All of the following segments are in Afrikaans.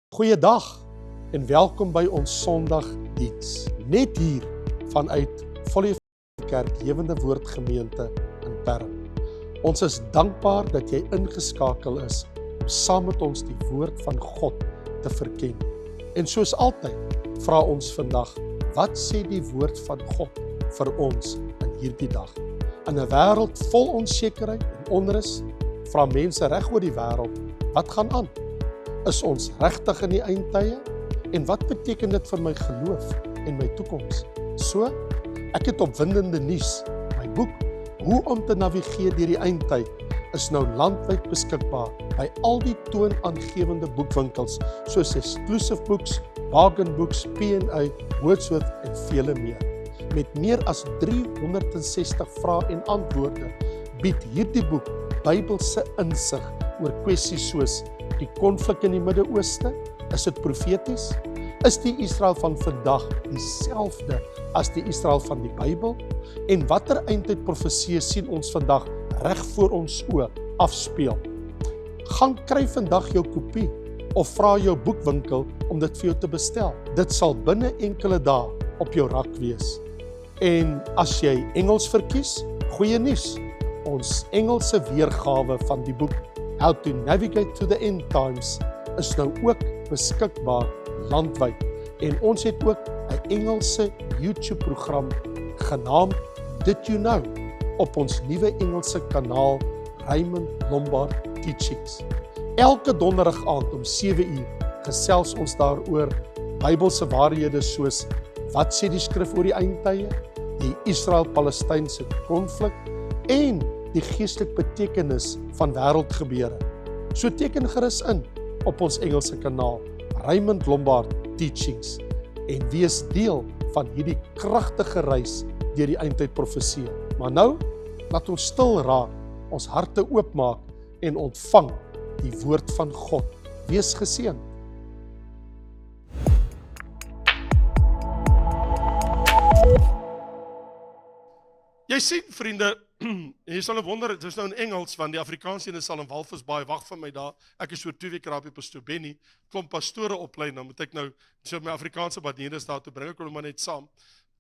Goeiedag en welkom by ons Sondagdiens. Net hier vanuit Volle Kerk Lewende Woord Gemeente in Perm. Ons is dankbaar dat jy ingeskakel is om saam met ons die woord van God te verken. En soos altyd vra ons vandag, wat sê die woord van God vir ons in hierdie dag? In 'n wêreld vol onsekerheid en onrus, vra mense reg oor die wêreld, wat gaan aan? Is ons regtig in die eindtye? En wat beteken dit vir my geloof en my toekoms? So, ek het opwindende nuus. My boek, Hoe om te navigeer deur die eindtyd, is nou landwyd beskikbaar by al die toonaangewende boekwinkels, soos Exclusive Books, Bargain Books, P&A, Wordsworth en vele meer. Met meer as 360 vrae en antwoorde bied hierdie boek Bybelse insig oor kwessies soos die konflik in die Midde-Ooste, is dit profeties? Is die Israel van vandag dieselfde as die Israel van die Bybel? En watter eindtyd profeseë sien ons vandag reg voor ons oë afspeel? Gaan kry vandag jou kopie of vra jou boekwinkel om dit vir jou te bestel. Dit sal binne enkele dae op jou rak wees. En as jy Engels verkies, goeie nuus. Ons Engelse weergawe van die boek How to Navigate to the End Times is nou ook beskikbaar landwyd. En ons het ook 'n Engelse YouTube-program genaamd Did You Know op ons nuwe Engelse kanaal Raymond Lombard Teachings. Elke donderdag aand om 7:00 gesels ons daaroor Bybelse waarhede soos wat sê die skrif oor die eindtye, die Israel-Palestynse konflik en die geestelike betekenis van wêreldgebeure. So teken gerus in op ons Engelse kanaal, Raymond Lombard Teachings, en wees deel van hierdie kragtige reis deur die eindtyd profeseë. Maar nou, laat ons stil raak, ons harte oopmaak en ontvang die woord van God. Wees geseënd. Jy sien, vriende, en jy sal wonder, dit is nou in Engels, want die Afrikaanse ene sal in Walvisbaai, wag vir my daar, ek is so 2 weke daar by Pastoor Benny, klomp pastore oplei, nou moet ek nou, so my Afrikaanse badienis daar toe bring, ek wil maar net saam.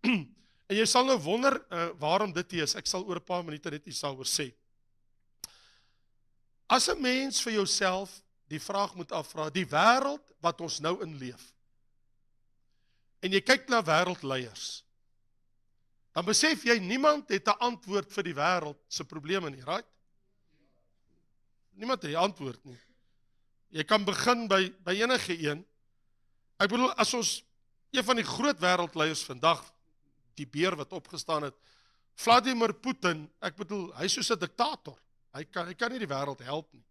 En jy sal nou wonder, waarom dit is, ek sal oor 'n paar minute net iets daaroor sê. As 'n mens vir jouself die vraag moet afvra, die wêreld wat ons nou in leef, en jy kyk na wêreldleiers, dan besef jy, niemand het 'n antwoord vir die wêreld se probleme nie, right? Niemand het 'n antwoord nie. Jy kan begin by enige een. Ek bedoel, as ons, een van die groot wêreldleiers vandag, die beer wat opgestaan het, Vladimir Putin, ek bedoel, hy is soos 'n diktator. Hy kan nie die wêreld help nie.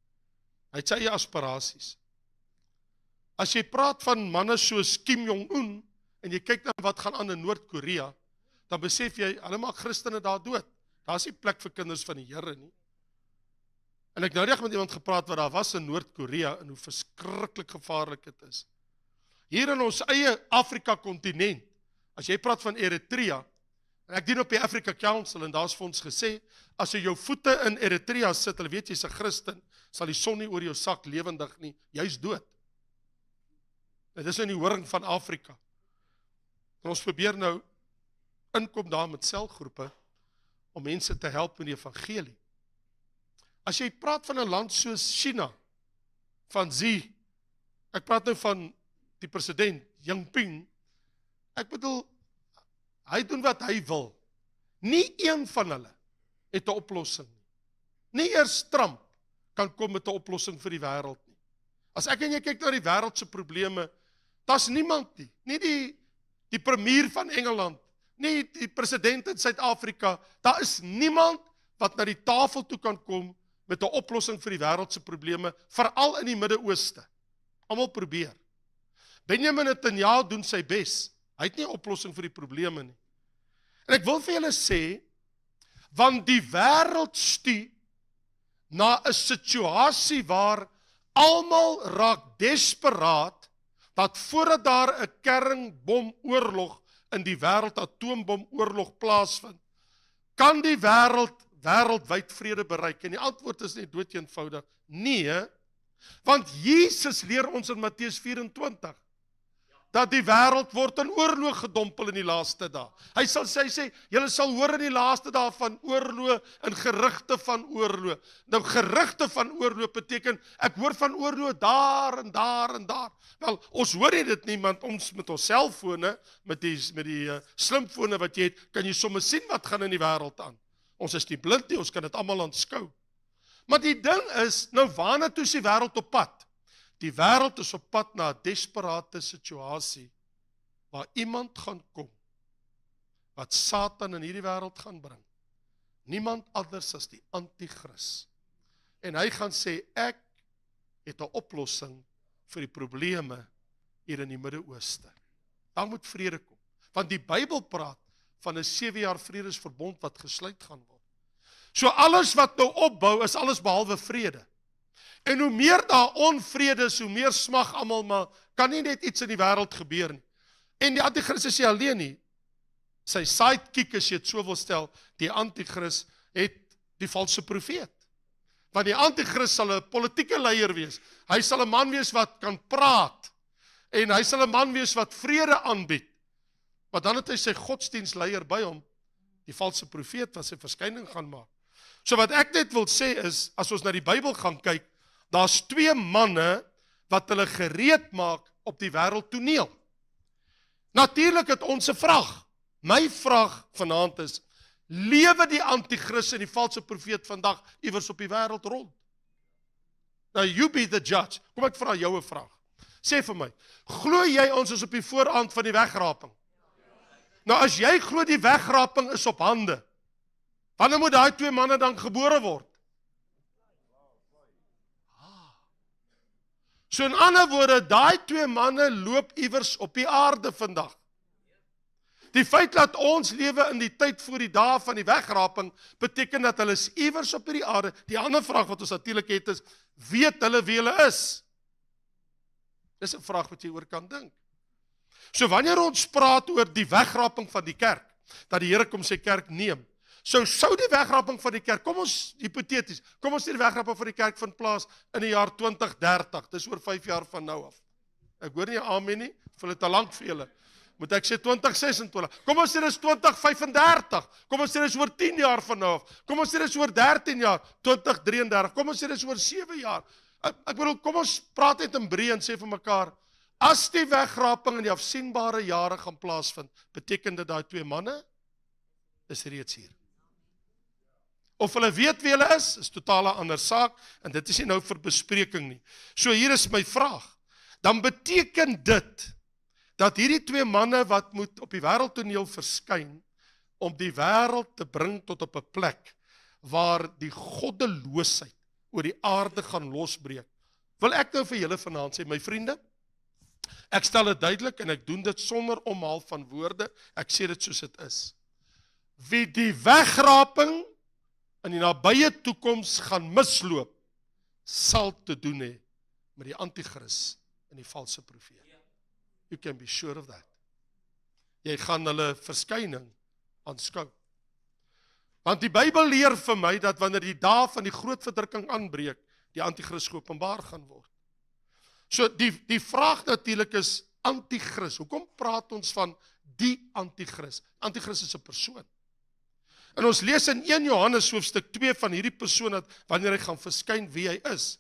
Hy het sy eie aspirasies. As jy praat van manne soos Kim Jong-un, en jy kyk na wat gaan aan in Noord-Korea, dan besef jy, hulle maak Christene daar dood. Daar is nie plek vir kinders van die Here nie. En ek nou net met iemand gepraat wat daar was in Noord-Korea, en hoe verskriklik gevaarlik dit is. Hier in ons eie Afrika-kontinent, as jy praat van Eritrea, en ek dien op die Africa Council, en daar is vir ons gesê, as jy jou voete in Eritrea sit, hulle weet jy's 'n Christen, sal die son nie oor jou sak lewendig nie, jy's dood. Dit is in die horing van Afrika. En ons probeer nou inkom daar met selgroepe, om mense te help met die evangelie. As jy praat van 'n land soos China, van Xi, ek praat nou van die president, Jinping, ek bedoel, hy doen wat hy wil. Nie een van hulle het 'n oplossing nie. Nie eers Trump kan kom met 'n oplossing vir die wêreld nie. As ek en jy kyk na die wêreldse probleme, daar's niemand nie. Nie die premier van Engeland, nie die president in Suid-Afrika, daar is niemand wat na die tafel toe kan kom met 'n oplossing vir die wêreldse probleme, veral in die Midde-Ooste. Almal probeer. Benjamin Netanyahu doen sy bes. Hy het nie 'n oplossing vir die probleme nie. En ek wil vir julle sê, want die wêreld stuur na 'n situasie waar almal raak desperaat, dat voordat daar 'n kernbomoorlog in die wêreld, atoombomoorlog plaasvind, kan die wêreldwyd vrede bereik? En die antwoord is net dood eenvoudig, nee, Want Jesus leer ons in Matteus 24, dat die wêreld word in oorlog gedompel in die laaste dae. Hy sê, julle sal hoor in die laaste dae van oorlog en gerugte van oorlog. Nou gerugte van oorlog beteken, ek hoor van oorlog daar en daar en daar. Wel, ons hoor nie dit nie, want ons met ons selfone, met die slimfone wat jy het, kan jy sommer sien wat gaan in die wêreld aan. Ons is nie blind nie, ons kan dit almal aanskou. Maar die ding is, nou waarna toe is die wêreld op pad? Die wêreld is op pad na 'n desperate situasie, waar iemand gaan kom, wat Satan in hierdie wêreld gaan bring. Niemand anders as die Antichrist. En hy gaan sê, ek het 'n oplossing vir die probleme hier in die Midde-Ooste. Dan moet vrede kom. Want die Bybel praat van 'n 7 jaar vredesverbond wat gesluit gaan word. So alles wat nou opbou, is alles behalwe vrede. En hoe meer daar onvrede is, hoe meer smag almal, maar kan nie net iets in die wêreld gebeur nie. En die Antichrist is nie alleen nie. Sy sidekick, as jy het so wil stel, die Antichrist het die valse profeet. Want die Antichrist sal 'n politieke leier wees. Hy sal 'n man wees wat kan praat. En hy sal 'n man wees wat vrede aanbied. Maar dan het hy sy godsdienstleier by hom, die valse profeet wat sy verskyning gaan maak. So wat ek net wil sê is, as ons na die Bybel gaan kyk, daar's 2 manne wat hulle gereed maak op die wêreldtoneel. Natuurlik het ons 'n vraag. My vraag vanaand is, lewe die Antichrist en die valse profeet vandag iewers op die wêreld rond? Now you be the judge. Kom ek vra jou 'n vraag. Sê vir my, glo jy ons is op die vooraand van die wegraping? Nou as jy glo die wegraping is op hande, wanneer moet daai 2 manne dan gebore word? So in ander woorde, daai 2 manne loop iewers op die aarde vandag. Die feit dat ons lewe in die tyd voor die dae van die wegraping, beteken dat hulle is iewers op hierdie aarde. Die ander vraag wat ons natuurlik het is, weet hulle wie hulle is? Dis 'n vraag wat jy oor kan dink. So wanneer ons praat oor die wegraping van die kerk, dat die Here kom sy kerk neem, sou die wegraping van die kerk, kom ons hipoteties, kom ons sê die wegraping van die kerk vind plaas in die jaar 2030, dis oor 5 jaar van nou af. Ek hoor nie amen nie, vir dit te lank vir julle. Moet ek sê 2026, kom ons sê dis 2035, kom ons sê dis oor 10 jaar van nou af, kom ons sê dis oor 13 jaar, 2033, kom ons sê dis oor 7 jaar. Ek bedoel, kom ons praat net in breë en sê vir mekaar, as die wegraping in die afsienbare jare gaan plaasvind, beteken dit daai 2 manne is reeds hier. Of hulle weet wie hulle is totale ander saak, en dit is nie nou vir bespreking nie. So hier is my vraag, dan beteken dit, dat hierdie 2 manne wat moet op die wêreldtoneel verskyn, om die wêreld te bring tot op 'n plek, waar die goddeloosheid oor die aarde gaan losbreek. Wil ek nou vir julle vanaand sê, my vriende, ek stel dit duidelik, en ek doen dit sonder omhaal van woorde, ek sê dit soos dit is. Wie die wegraping in die nabye toekoms gaan misloop, sal te doen hê met die Antichrist en die valse profeet. You can be sure of that. Jy gaan hulle verskyning aanskou. Want die Bybel leer vir my, dat wanneer die dae van die groot verdrukking aanbreek, die Antichrist geopenbaar gaan word. So die vraag natuurlik is, Antichrist, hoekom praat ons van die Antichrist? Antichrist is 'n persoon. En ons lees in 1 Johannes hoofstuk 2 van hierdie persoon, dat wanneer hy gaan verskyn wie hy is.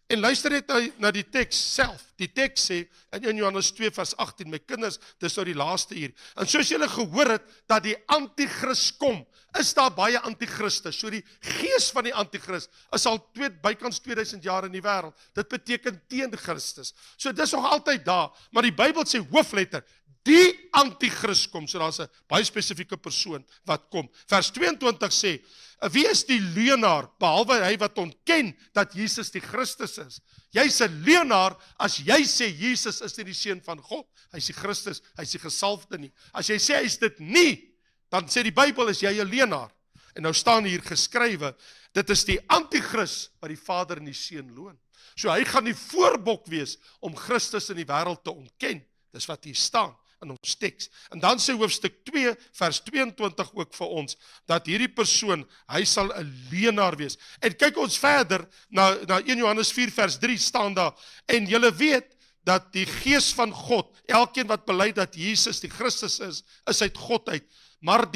En luister net na die teks self. Die teks sê in 1 Johannes 2 vers 18, my kinders, dis nou die laaste uur. En soos julle gehoor het, dat die Antichrist kom, is daar baie Antichriste. So die gees van die Antichrist is al bykans 2000 jaar in die wêreld. Dit beteken teen Christus. So dis nog altyd daar, maar die Bybel sê hoofletter, die Antichrist kom, so daar's 'n baie spesifieke persoon wat kom. Vers 22 sê, wie is die leienaar, behalwe hy wat ontken dat Jesus die Christus is? Jy's 'n leienaar as jy sê Jesus is nie die seun van God, hy's die Christus, hy's die gesalfde nie. As jy sê hy's dit nie, dan sê die Bybel is jy 'n leienaar. En nou staan hier geskrywe, dit is die Antichrist wat die Vader en die Seun loon. So hy gaan die voorbok wees om Christus in die wêreld te ontken. Dis wat hier staan. in ons teks. En dan sê hoofstuk 2, vers 22 ook vir ons, dat hierdie persoon, hy sal 'n leenaar wees. En kyk ons verder, na 1 Johannes 4 vers 3 staan daar, en julle weet, dat die gees van God, elkeen wat bely dat Jesus die Christus is uit God uit, maar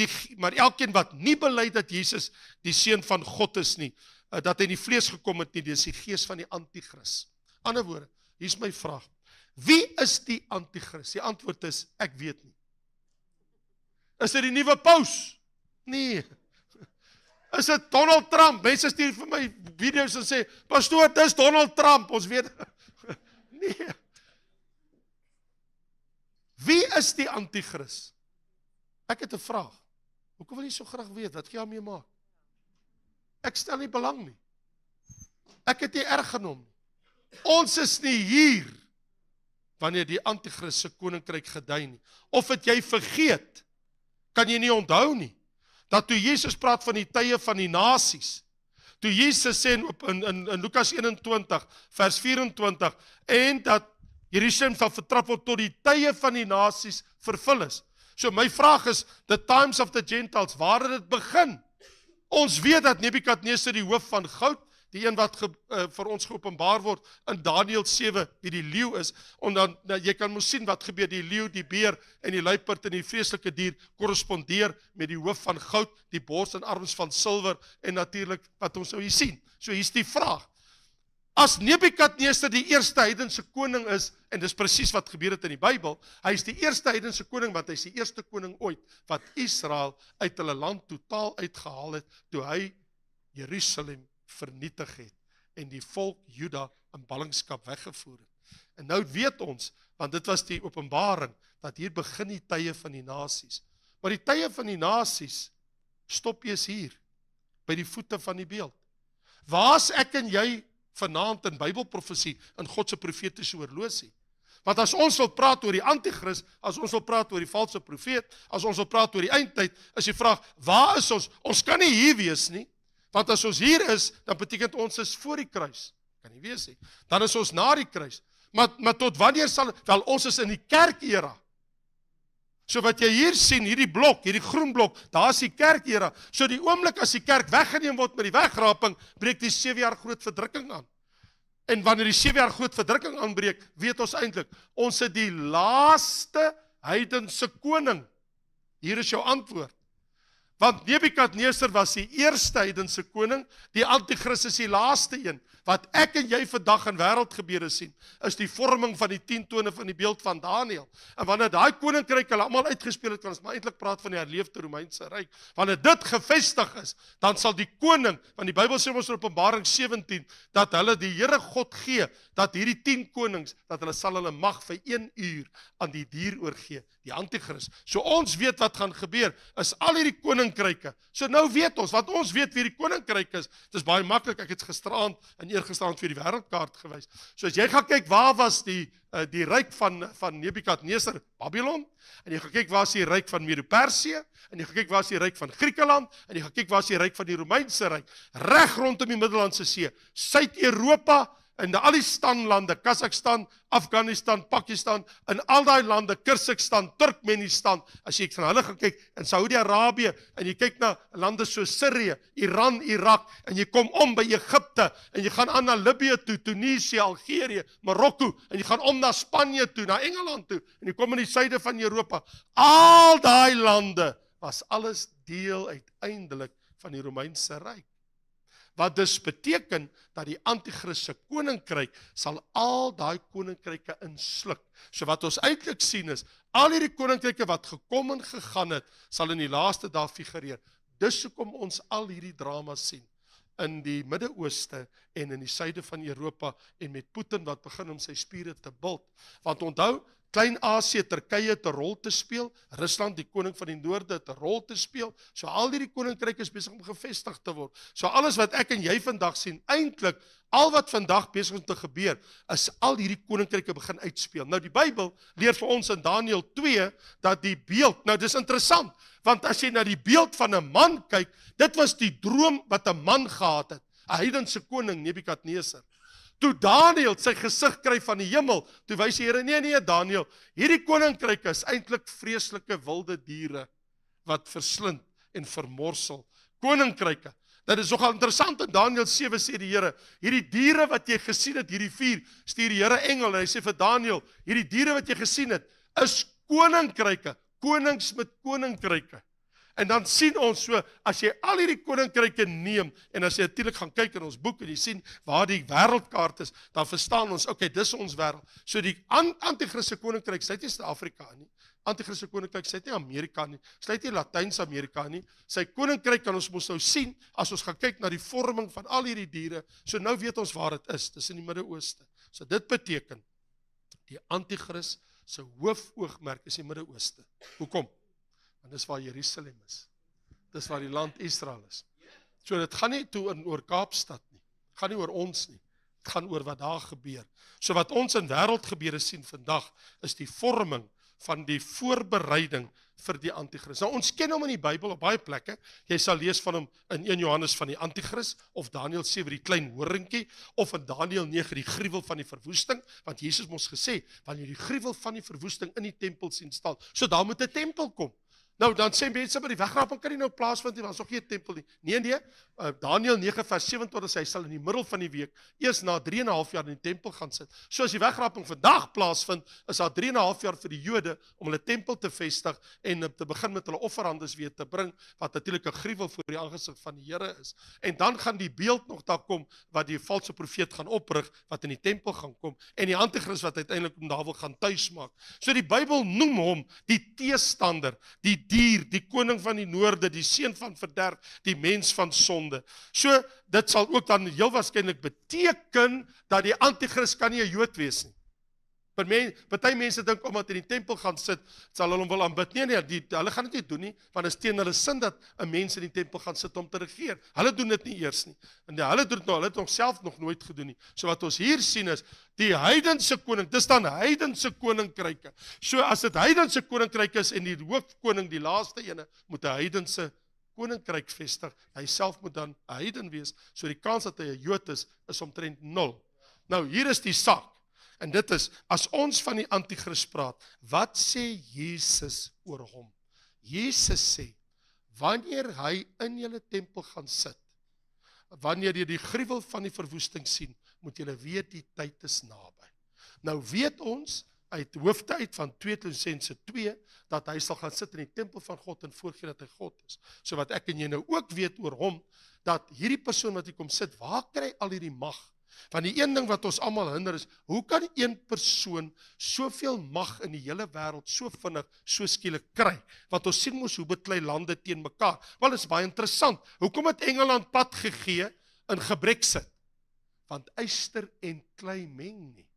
elkeen wat nie bely dat Jesus die seun van God is nie, dat hy in die vlees gekom het nie, dis die gees van die antichrist. Ander woorde, hier is my vraag, wie is die antichrist? Die antwoord is, ek weet nie. Is dit die nuwe paus? Nee. Is dit Donald Trump? Mense stuur vir my video's en sê, pastoor, dis Donald Trump, ons weet. Nee. Wie is die antichrist? Ek het 'n vraag. Hoekom wil jy so graag weet, wat gaan jy mee maak? Ek stel nie belang nie. Ek het nie erg genom nie. Ons is nie hier wanneer die antichrist se koninkryk gedei nie. Of het jy vergeet, kan jy nie onthou nie, dat toe Jesus praat van die tye van die nasies, toe Jesus sê in Lukas 21 vers 24, en dat Jerusalem sal vertrap word tot die tye van die nasies vervul is. So my vraag is, the times of the Gentiles, waar het dit begin? Ons weet dat Nebukadnesar die hoof van goud, die een wat vir ons geopenbaar word in Daniël 7, wie die leeu is, en dan, jy kan mos sien wat gebeur, die leeu, die beer en die luiperd en die vreeslike dier korrespondeer met die hoof van goud, die bors en arms van silwer, en natuurlik wat ons nou hier sien. So hier is die vraag. As Nebukadnesar die eerste heidense koning is, en dis presies wat gebeur het in die Bybel, hy is die eerste heidense koning, want hy is die eerste koning ooit, wat Israel uit hulle land totaal uitgehaal het, toe hy Jerusalem vernietig het, en die volk Juda in ballingskap weggevoer het. En nou weet ons, want dit was die openbaring, dat hier begin die tye van die nasies. Maar die tye van die nasies, stop eers hier, by die voete van die beeld. Waar is ek en jy vanaand in Bybelprofesie, in God se profetiese horlosie? Want as ons wil praat oor die antichrist, as ons wil praat oor die valse profeet, as ons wil praat oor die eindtyd, is die vraag, waar is ons? Ons kan nie hier wees nie, want as ons hier is, dan beteken ons is voor die kruis. Kan nie wees nie. Dan is ons na die kruis. Maar tot wanneer sal, wel ons is in die kerkera. So wat jy hier sien, hierdie blok, hierdie groen blok, daar is die kerkera. So die oomblik as die kerk weggeneem word met die wegraping, breek die 7 jaar groot verdrukking aan. En wanneer die 7 jaar groot verdrukking aanbreek, weet ons eintlik, ons het die laaste heidense koning. Hier is jou antwoord. Want Nebukadnesar was die eerste heidense koning, die antichrist is die laaste een. Wat ek en jy vandag in wêreldgebeure sien, is die vorming van die 10 tone van die beeld van Daniël. En wanneer daai koninkryk hulle almal uitgespeel het, kan ons maar eintlik praat van die herleefde Romeinse ryk. Wanneer dit gevestig is, dan sal die koning, want die Bybel sê ons in Openbaring 17, dat hulle die Here God gee, dat hierdie 10 konings, dat hulle sal hulle mag vir 1 uur aan die dier oorgee, die antichrist. So ons weet wat gaan gebeur, is al hierdie koninkryke. So nou weet ons, want ons weet wie die koninkryk is. Dit is baie maklik, ek het gisteraand en eergisteraand vir die wêreldkaart gewys. So as jy gaan kyk, waar was die ryk van Nebukadnesar? Babylon. En jy gaan kyk, waar is die ryk van Medo-Persië? En jy gaan kyk, waar is die ryk van Griekeland? En jy gaan kyk, waar is die ryk van die Romeinse ryk? Reg rondom die Middellandse See, Suid-Europa, en al die standlande, Kazakhstan, Afghanistan, Pakistan, en al die lande, Kyrgyzstan, Turkmenistan, as jy van hulle gaan kyk, in Saudi-Arabië, en jy kyk na lande so Syrië, Iran, Irak, en jy kom om by Egipte, en jy gaan aan na Libië toe, Tunesië, Algerië, Marokko, en jy gaan om na Spanje toe, na Engeland toe, en jy kom in die suide van Europa. Al die lande was alles deel uiteindelik van die Romeinse ryk. Wat dus beteken, dat die antichrist se koninkryk sal al daai koninkryke insluk. So wat ons eintlik sien is, al hierdie koninkryke wat gekom en gegaan het, sal in die laaste dae figureer. Dis hoekom ons al hierdie drama sien, in die Midde-Ooste en in die suide van Europa, en met Putin wat begin om sy spiere te bult. Want onthou, Klein-Asië, Turkye het 'n rol te speel, Rusland, die koning van die noorde, het 'n rol te speel, so al hierdie koninkryke is besig om gevestig te word. So alles wat ek en jy vandag sien, eintlik, al wat vandag besig om te gebeur, is al hierdie koninkryke begin uitspeel. Nou die Bybel leer vir ons in Daniël 2, dat die beeld, nou dis interessant, want as jy na die beeld van 'n man kyk, dit was die droom wat 'n man gehad het, 'n heidense koning, Nebukadnesar. Toe Daniël sy gesig kry van die hemel, toe wys die Here, nee Daniël, hierdie koninkryk is eintlik vreeslike wilde diere wat verslind en vermorsel. Koninkryke. Dit is nogal interessant, in Daniël 7 sê die Here, hierdie diere wat jy gesien het, hierdie 4, stuur die Here engel, en hy sê vir Daniël, hierdie diere wat jy gesien het, is koninkryke, konings met koninkryke. En dan sien ons so, as jy al hierdie koninkryke neem, en as jy natuurlik gaan kyk in ons boek, en jy sien waar die wêreldkaart is, dan verstaan ons, okay, dis ons wêreld. So die Antichrist se koninkryk, sy het nie Suid-Afrika nie, Antichrist se koninkryk, sy het nie Amerika nie, sy het nie Latijns-Amerika nie, sy koninkryk kan ons mos nou sien, as ons gaan kyk na die vorming van al hierdie diere, so nou weet ons waar dit is, dis in die Midde-Ooste. So dit beteken, die Antichrist se hoofoogmerk is die Midde-Ooste. Hoekom? Want dis waar Jerusalem is. Dis waar die land Israel is. So dit gaan nie toe oor Kaapstad nie. Dit gaan nie oor ons nie. Dit gaan oor wat daar gebeur. So wat ons in wêreldgebeure sien vandag, is die vorming van die voorbereiding vir die Antichrist. Nou ons ken hom in die Bybel op baie plekke. Jy sal lees van hom in 1 Johannes van die Antichrist, of Daniël 7 die klein horingkie, of in Daniël 9 die gruwel van die verwoesting, want Jesus mos gesê, wanneer jy die gruwel van die verwoesting in die tempel sien staan, so daar moet 'n tempel kom. Nou, dan sê mense, maar die wegraping kan nie nou plaasvind nie, want ons nog geen tempel nie. Nee, Daniël 9 vers 27 sê, hy sal in die middel van die week, eers na 3,5 jaar in die tempel gaan sit. So as die wegraping vandag plaasvind, is daar 3,5 jaar vir die Jode, om hulle tempel te vestig, en te begin met hulle offerandes weer te bring, wat natuurlik 'n gruwel voor die aangesig van die Here is. En dan gaan die beeld nog daar kom, wat die valse profeet gaan oprig, wat in die tempel gaan kom, en die Antichrist wat uiteindelik om daar wil gaan tuis maak. So die Bybel noem hom die teestander, die dier, die koning van die noorde, die seun van verderf, die mens van sonde. So, dit sal ook dan heel waarskynlik beteken, dat die Antichrist kan nie 'n Jood wees nie. Party mense dink, omdat in die tempel gaan sit, sal hulle hom wil aanbid. Nee, hulle gaan dit nie doen nie, want dit is teen hulle sin dat 'n mens in die tempel gaan sit om te regeer. Hulle doen dit nie eers nie. En hulle het nog self nog nooit gedoen nie. So wat ons hier sien is, die heidense koning, dis dan heidense koninkryke. So as dit heidense koninkryk is, en die hoofkoning, die laaste ene, moet 'n heidense koninkryk vestig, hy self moet dan 'n heiden wees, so die kans dat hy 'n Jood is omtrent 0. Nou, hier is die saak. En dit is, as ons van die Antichrist praat, wat sê Jesus oor hom? Jesus sê, wanneer hy in julle tempel gaan sit, wanneer jy die gruwel van die verwoesting sien, moet julle weet die tyd is naby. Nou weet ons, uit hoofde uit van 2 Tessalonisense 2, dat hy sal gaan sit in die tempel van God en voorgee dat hy God is. So wat ek en jy nou ook weet oor hom, dat hierdie persoon wat hy kom sit, waar kry al hierdie mag? Want die een ding wat ons almal hinder is, hoe kan een persoon soveel mag in die hele wêreld so vinnig, so skielik kry? Want ons sien mos hoe beklei lande teen mekaar. Wel, is baie interessant. Hoekom het Engeland pad gegee in gebrexit? Want yster en klei meng nie.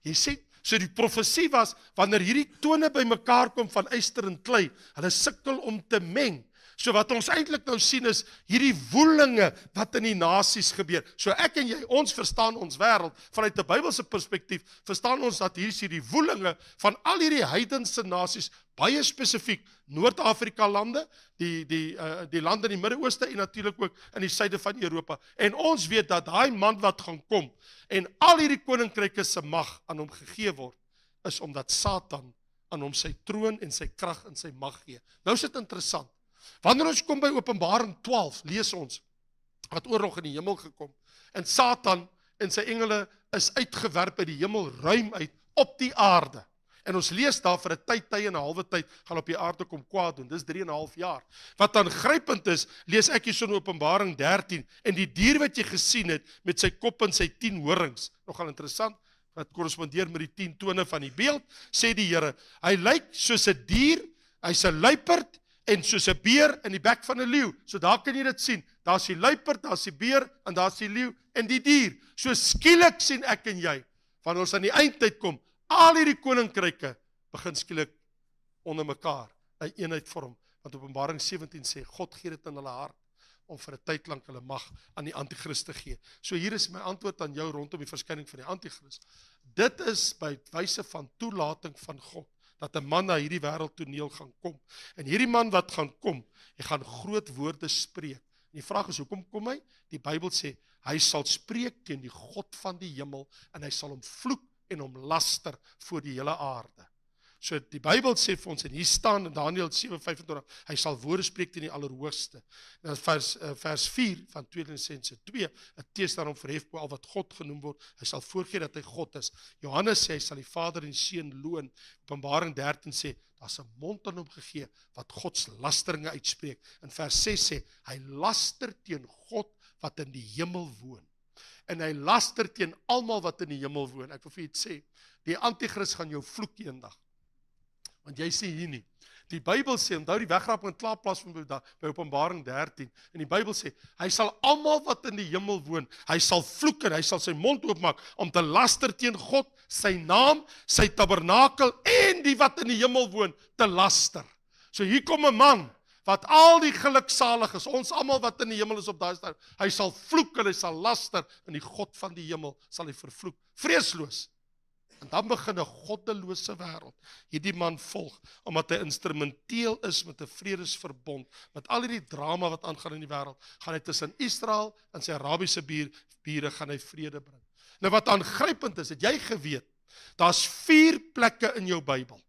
Jy sê, so die profesie was, wanneer hierdie tone by mekaar kom van yster en klei, hulle sukkel om te meng. So wat ons eintlik nou sien is, hierdie woelinge wat in die nasies gebeur. So ek en jy, ons verstaan ons wêreld, vanuit 'n Bybelse perspektief, verstaan ons dat hier is hierdie woelinge van al hierdie heidense nasies, baie spesifiek, Noord-Afrika lande, die lande in die Midde-Ooste, en natuurlik ook in die suide van Europa. En ons weet dat daai man wat gaan kom, en al hierdie koninkryke se mag aan hom gegee word, is omdat Satan aan hom sy troon en sy krag en sy mag gee. Nou is dit interessant. Wanneer ons kom by Openbaring 12, lees ons, wat oorlog in die hemel gekom, en Satan en sy engele is uitgewerp uit die hemel ruim uit op die aarde. En ons lees daar vir 'n tyd en 'n halwe tyd, gaan op die aarde kom kwaad doen, dis 3,5 jaar. Wat dan grypend is, lees ek hier so in Openbaring 13, en die dier wat jy gesien het, met sy kop en sy 10 horings, nogal interessant, wat korrespondeer met die 10 tone van die beeld, sê die Here, hy lyk soos 'n dier, hy's 'n luiperd, en soos 'n beer in die bek van 'n leeu. So daar kan jy dit sien. Daar's die luiperd, daar's die beer, en daar's die leeu en die dier. So skielik sien ek en jy, wanneer ons aan die eindtyd kom, al hierdie koninkryke begin skielik onder mekaar 'n eenheid vorm. Want Openbaring 17 sê, God gee dit in hulle hart, om vir 'n tyd lank hulle mag aan die Antichrist te gee. So hier is my antwoord aan jou rondom die verskyning van die Antichrist. Dit is by wyse van toelating van God, dat 'n man na hierdie wêreldtoneel gaan kom. En hierdie man wat gaan kom, hy gaan groot woorde spreek. En die vraag is, hoekom kom hy? Die Bybel sê, hy sal spreek teen die God van die hemel, en hy sal hom vloek en hom laster voor die hele aarde. So die Bybel sê vir ons, en hier staan in Daniël 7:25, hy sal woorde spreek teen die Allerhoogste. En vers 4 van 2 Tessalonisense 2, 'n tees daarom verhef bo al wat God genoem word, hy sal voorgee dat hy God is. Johannes sê, hy sal die Vader en die Seun loon. Openbaring 13 sê, daar's 'n mond aan hom gegee, wat Gods lasteringe uitspreek. In vers 6 sê, hy laster teen God wat in die hemel woon. En hy laster teen almal wat in die hemel woon. Ek wil vir julle sê, die Antichrist gaan jou vloek eendag. Want jy sê hier nie. Die Bybel sê, onthou die wegraping in klaarplaas van by Openbaring 13, en die Bybel sê, hy sal almal wat in die hemel woon, hy sal vloek en hy sal sy mond oopmaak om te laster teen God, sy naam, sy tabernakel en die wat in die hemel woon, te laster. So hier kom 'n man, wat al die geluksalig is, ons almal wat in die hemel is op daai stadium, hy sal vloek en hy sal laster, en die God van die hemel sal hy vervloek, vreesloos. En dan begin 'n goddelose wêreld hierdie man volg, omdat hy instrumenteel is met 'n vredesverbond, met al hierdie drama wat aangaan in die wêreld, gaan hy tussen Israel en sy Arabiese bure gaan hy vrede bring. Nou wat aangrypend is, het jy geweet, daar's 4 plekke in jou Bybel.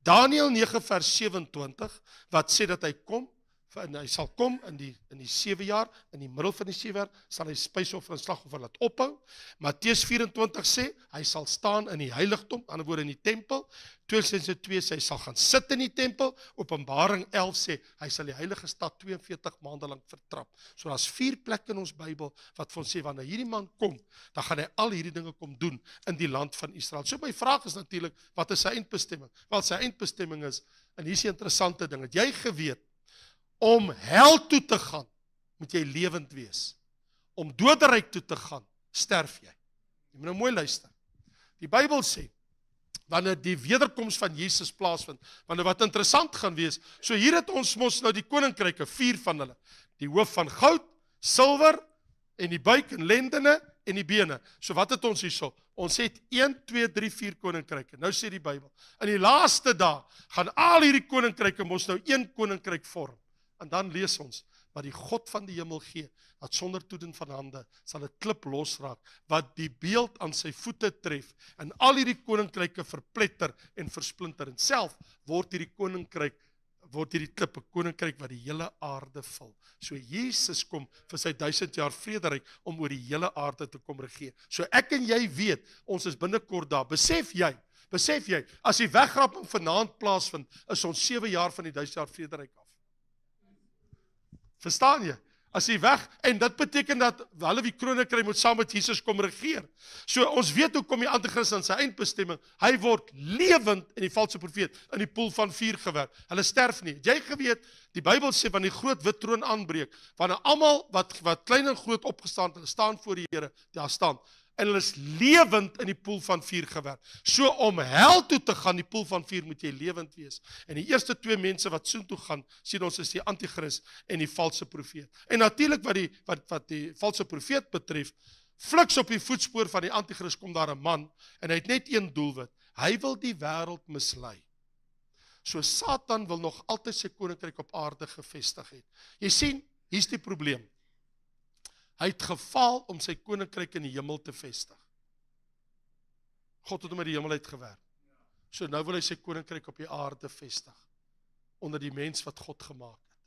Daniël 9 vers 27, wat sê dat hy kom, en hy sal kom in die 7 jaar, in die middel van die 7 jaar, sal hy spysoffer en slagoffer laat ophou. Matteus 24 sê, hy sal staan in die heiligdom, aan die ander woorde in die tempel. 2 Tessalonisense 2 sê, hy sal gaan sit in die tempel. Openbaring 11 sê, hy sal die heilige stad 42 maande lank vertrap. So daar's 4 plekke in ons Bybel, wat vir ons sê, wanneer hierdie man kom, dan gaan hy al hierdie dinge kom doen, in die land van Israel. So my vraag is natuurlik, wat is sy eindbestemming? Wel, sy eindbestemming is, en hier is die interessante ding, het jy geweet, om hel toe te gaan, moet jy lewend wees. Om doderyk toe te gaan, sterf jy. Jy moet nou mooi luister. Die Bybel sê, wanneer die wederkoms van Jesus plaasvind, wanneer wat interessant gaan wees, so hier het ons mos nou die koninkryke, 4 van hulle, die hoof van goud, silwer, en die buik en lendene, en die bene. So wat het ons hierso? Ons het 1, 2, 3, 4 koninkryke. Nou sê die Bybel, in die laaste dae, gaan al hierdie koninkryke mos nou 1 koninkryk vorm. En dan lees ons, wat die God van die hemel gee, dat sonder toedoen van hande, sal 'n klip losraak, wat die beeld aan sy voete tref, en al hierdie koninkryke verpletter en versplinter, en self word hierdie klip 'n koninkryk wat die hele aarde vul. So Jesus kom vir sy 1000 jaar vrederyk, om oor die hele aarde te kom regeer. So ek en jy weet, ons is binnekort daar. Besef jy, as die wegraping vanaand plaasvind, is ons 7 jaar van die 1000 jaar vrederyk af. Verstaan jy? As hy weg, en dit beteken dat hulle die kroone kry moet saam met Jesus kom regeer. So ons weet hoe kom die Antichrist aan sy eindbestemming. Hy word lewend in die valse profeet in die poel van vuur gewerp. Hulle sterf nie. Het jy geweet, die Bybel sê wanneer die groot wit troon aanbreek, wanneer almal wat klein en groot opgestaan, hulle staan voor die Here, daar staan. En hulle is lewend in die poel van vuur gewerp. So om hel toe te gaan, die poel van vuur, moet jy lewend wees. En die eerste 2 mense wat soontoe gaan, sien ons is die Antichrist en die valse profeet. En natuurlik wat die valse profeet betref, fliks op die voetspoor van die Antichrist kom daar 'n man, en hy het net een doelwit. Hy wil die wêreld mislei. So Satan wil nog altyd sy koninkryk op aarde gevestig het. Jy sien, hier's die probleem. Hy het gefaal om sy koninkryk in die hemel te vestig. God het hom uit die hemel uitgewerp. So nou wil hy sy koninkryk op die aarde vestig, onder die mens wat God gemaak het.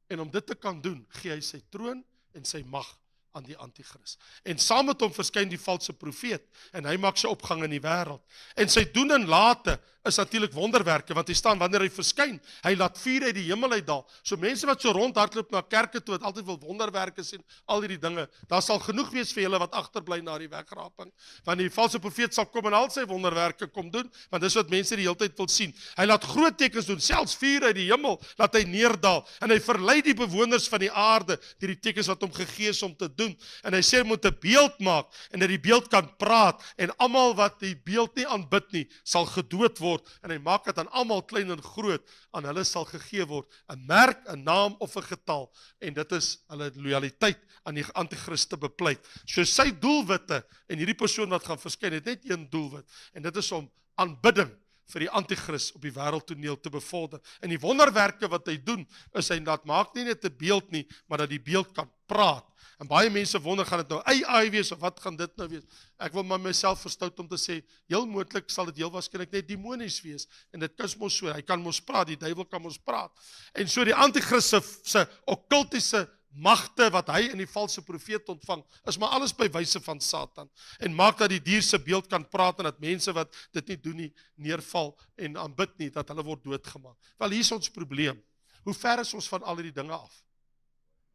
En om dit te kan doen, gee hy sy troon en sy mag aan die Antichrist. En saam met hom verskyn die valse profeet, en hy maak sy opgang in die wêreld. En sy doen en late is natuurlik wonderwerke, want hy staan wanneer hy verskyn, hy laat vuur uit die hemel uitdaal. So mense wat so rondhardloop na kerke toe, wat altyd wil wonderwerke sien, al hierdie dinge, daar sal genoeg wees vir julle wat agterbly na die wegraping, want die valse profeet sal kom en al sy wonderwerke kom doen, want dis wat mense die hele tyd wil sien. Hy laat groot tekens doen, selfs vuur uit die hemel, laat hy neerdaal, en hy verlei die bewoners van die aarde, die tekens wat hom gegee is om te doen. En hy sê, hy moet 'n beeld maak, en dat die beeld kan praat, en almal wat die beeld nie aanbid nie, sal gedood word, en hy maak dit aan almal klein en groot, aan hulle sal gegee word 'n merk, 'n naam of 'n getal, en dit is hulle loyaliteit aan die Antichrist te bepleit. So sy doelwitte, en hierdie persoon wat gaan verskyn, het net een doelwit, en dit is om aanbidding vir die antichrist op die wêreldtoneel te bevorder. En die wonderwerke wat hy doen, is hy dat maak nie net 'n beeld nie, maar dat die beeld kan praat. En baie mense wonder, gaan dit nou AI wees, of wat gaan dit nou wees? Ek wil maar myself verstout om te sê, heel moontlik sal dit heel waarskynlik net demonies wees, en dit is mos so, hy kan mos praat, die duiwel kan mos praat. En so die antichrist se okkultiese magte wat hy in die valse profeet ontvang, is maar alles by wyse van Satan, en maak dat die dier se beeld kan praat, en dat mense wat dit nie doen nie, neerval en aanbid nie, dat hulle word doodgemaak. Wel, hier is ons probleem. Hoe ver is ons van al die dinge af?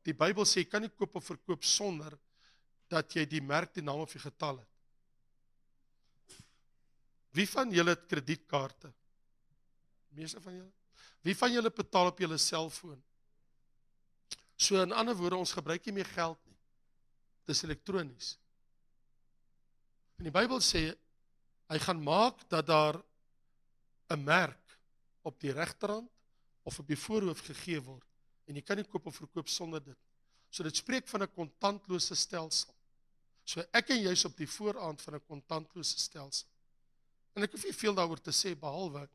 Die Bybel sê, jy kan nie koop of verkoop sonder dat jy die merk, die naam of die getal het. Wie van julle het kredietkaarte? Meeste van julle? Wie van julle betaal op julle selfoon? So in ander woorde, ons gebruik nie meer geld nie. Dis elektronies. En die Bybel sê, hy gaan maak dat daar 'n merk op die regterhand of op die voorhoof gegee word. En jy kan nie koop of verkoop sonder dit. So dit spreek van 'n kontantlose stelsel. So ek en jy is op die vooraand van 'n kontantlose stelsel. En ek hoef nie veel daaroor te sê, behalwe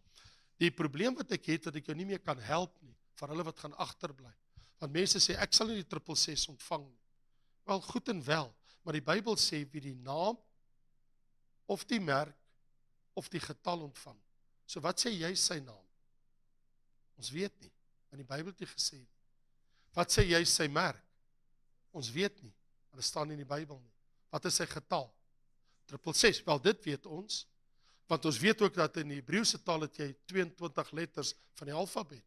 die probleem wat ek het, dat ek jou nie meer kan help nie, vir hulle wat gaan agterbly. Want mense sê, ek sal nie die 666 ontvang nie. Wel, goed en wel, maar die Bybel sê, wie die naam, of die merk, of die getal ontvang. So wat sê jy sy naam? Ons weet nie, want die Bybel het nie gesê nie. Wat sê jy sy merk? Ons weet nie, want dit staan nie in die Bybel nie. Wat is sy getal? 666, wel dit weet ons, want ons weet ook dat in die Hebreëse taal het jy 22 letters van die alfabet.